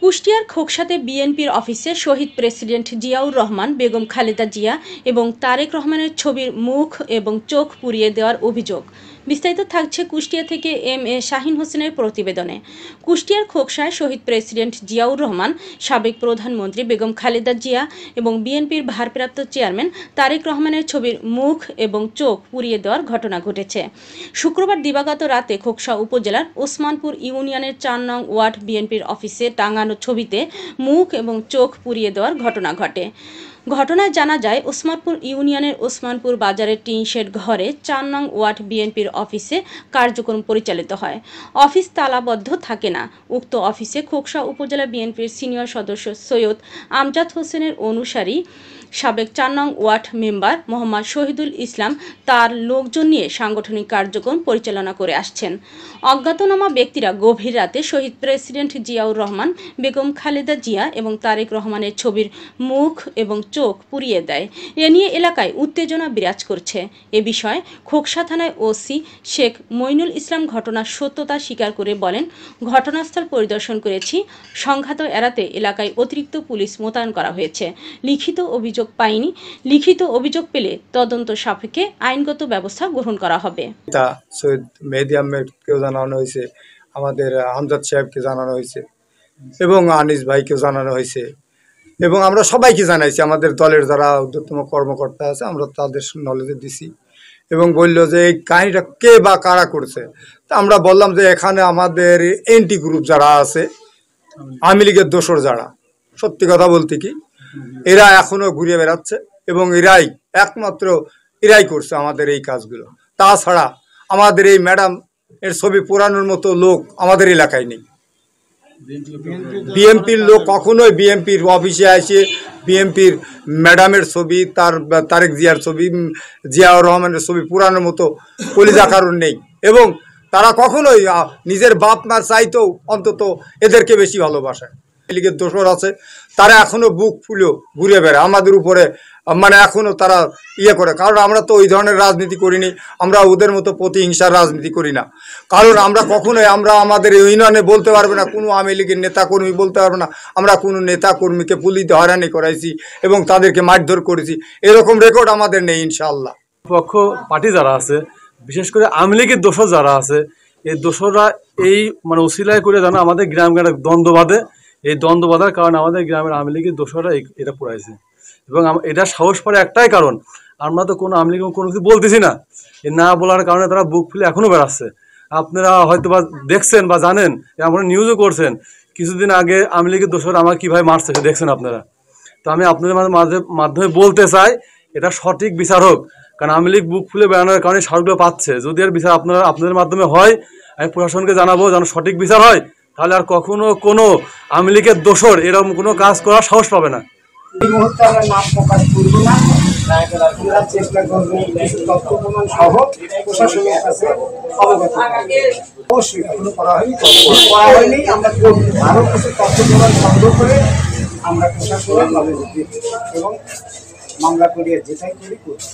কুষ্টিয়ার খোকসাতে বিএনপির অফিসে শহীদ প্রেসিডেন্ট জিয়াউর রহমান, বেগম খালেদা জিয়া এবং তারেক রহমানের ছবির মুখ এবং চোখ পুড়িয়ে দেওয়ার অভিযোগ। বিস্তারিত থাকছে কুষ্টিয়া থেকে এম.এ. শাহীন হোসেনের প্রতিবেদনে। কুষ্টিয়ার খোকসায় শহীদ প্রেসিডেন্ট জিয়াউর রহমান, সাবেক প্রধানমন্ত্রী বেগম খালেদা জিয়া এবং বিএনপির ভারপ্রাপ্ত চেয়ারম্যান তারেক রহমানের ছবির মুখ এবং চোখ পুড়িয়ে দেওয়ার ঘটনা ঘটেছে। শুক্রবার দিবাগত রাতে খোকসা উপজেলার ওসমানপুর ইউনিয়নের ৪ নং ওয়ার্ড বিএনপির অফিসে টাঙানো ছবিতে মুখ এবং চোখ পুড়িয়ে দেওয়ার ঘটনা ঘটে। ঘটনায় জানা যায়, ওসমানপুর ইউনিয়নের ওসমানপুর বাজারের টিনশেড ঘরে ৪ নং ওয়ার্ড বিএনপির অফিসে কার্যক্রম পরিচালিত হয়। অফিস তালাবদ্ধ থাকে না। উক্ত অফিসে খোকসা উপজেলা বিএনপির সিনিয়র সদস্য সৈয়দ আমজাদ হোসেনের অনুসারী সাবেক ৪ নং ওয়ার্ড মেম্বার মোহাম্মদ শহীদুল ইসলাম তার লোকজন নিয়ে সাংগঠনিক কার্যক্রম পরিচালনা করে আসছেন। অজ্ঞাতনামা ব্যক্তিরা গভীর রাতে শহীদ প্রেসিডেন্ট জিয়াউর রহমান, বেগম খালেদা জিয়া এবং তারেক রহমানের ছবির মুখ এবং চোখ পুড়িয়ে দেয়। এ নিয়ে এলাকায় উত্তেজনা বিরাজ করছে। এ বিষয়ে খোকসা থানায় ওসি শেখ মইনুল ইসলাম ঘটনার সত্যতা স্বীকার করে বলেন, ঘটনাস্থল পরিদর্শন করেছি। সংঘাত এড়াতে এলাকায় অতিরিক্ত পুলিশ মোতায়েন করা হয়েছে। লিখিত অভিযোগ পাইনি। লিখিত অভিযোগ পেলে তদন্ত সাপেক্ষে আইনগত ব্যবস্থা গ্রহণ করা হবে। সৈয়দ মেহেদী আহমেদকেও জানানো হয়েছে, আমাদের আমজাদ সাহেবকে জানানো হয়েছে এবং আনিস ভাইকেও জানানো হয়েছে এবং আমরা সবাইকে জানাইছি। আমাদের দলের যারা ঊর্ধ্বতম কর্মকর্তা আছে আমরা তাদের নলেজে দিছি এবং বলল যে এই কাহিনীটা কে বা কারা করছে। তা আমরা বললাম যে এখানে আমাদের এনটি গ্রুপ যারা আছে, আওয়ামী লীগের দোসর যারা, সত্যি কথা বলতে কি এরা এখনো ঘুরে বেড়াচ্ছে এবং একমাত্র এরাই করছে আমাদের এই কাজগুলো। তাছাড়া আমাদের এই ম্যাডাম এর ছবি পোড়ানোর মতো লোক আমাদের এলাকায় নেই। বিএনপির লোক কখনোই বিএনপির অফিসে আসে বিএনপির ম্যাডামের ছবি, তারেক জিয়ার ছবি, জিয়াউর রহমানের ছবি পোড়ানোর মতো কলিজা কারণ নেই এবং তারা কখনোই নিজের বাপ মার চাইতেও অন্তত এদেরকে বেশি ভালোবাসে। লীগের দোসর আছে, তারা এখনো বুক ফুলেও ঘুরে বেড়ায় আমাদের উপরে, মানে এখনো তারা করে। কারণ আমরা তো ওই ধরনের রাজনীতি করিনি, আমরা ওদের মতো প্রতিহিংসার রাজনীতি করি না। কারণ আমরা কখনোই আমাদের ইউনিয়নে বলতে পারবে না, কোনো আওয়ামী লীগের নেতা কর্মী বলতে পারবে না আমরা কোনো নেতা কর্মীকে পুলিশ হয়রানি করাইছি এবং তাদেরকে মারধর করেছি, এরকম রেকর্ড আমাদের নেই ইনশাআল্লাহ। পক্ষ পার্টি যারা আছে, বিশেষ করে আওয়ামী লীগের দোসর যারা আছে, এই দোসররা এই ওসিলায় করে জানা আমাদের গ্রামে দ্বন্দ্ব বাঁধে। এই দ্বন্দ্ব বাঁধার কারণে আমাদের গ্রামের আওয়ামী লীগের দোসররা এটা পুরাইছে এবং এটা সাহস পারে একটাই কারণ, আমরা তো কোনো আওয়ামী লীগ কোনো কিছু বলতেছি না। এই না বলার কারণে তারা বুক ফুলে এখনো বেড়াচ্ছে। আপনারা হয়তো বা দেখছেন বা জানেন, আপনারা নিউজও করছেন, কিছুদিন আগে আওয়ামী লীগের দোসর আমার কীভাবে মারছে দেখছেন আপনারা। তো আমি আপনাদের মাধ্যমে বলতে চাই, এটা সঠিক বিচার হোক। কারণ আওয়ামী লীগ বুক ফুলে বেড়ানোর কারণে সারগুলো পাচ্ছে। যদি এর বিচার আপনাদের মাধ্যমে হয়, আমি প্রশাসনকে জানাবো যেন সঠিক বিচার হয়, তাহলে আর কখনো কোনো আওয়ামী লীগের দোসর এরকম কোনো কাজ করার সাহস পাবে না। এই মুহূর্তে আমরা নাম প্রকাশ করব না, আমরা চেষ্টা করব তথ্য প্রমাণ সহ প্রশাসনের কাছে অবগত অবশ্যই এখনো করা হয়নি, আমরা আরও কিছু তথ্য প্রমাণ সংগ্রহ করে আমরা প্রশাসনের নলেজ দিচ্ছি এবং মামলা করিয়ে যেটাই করি করছি।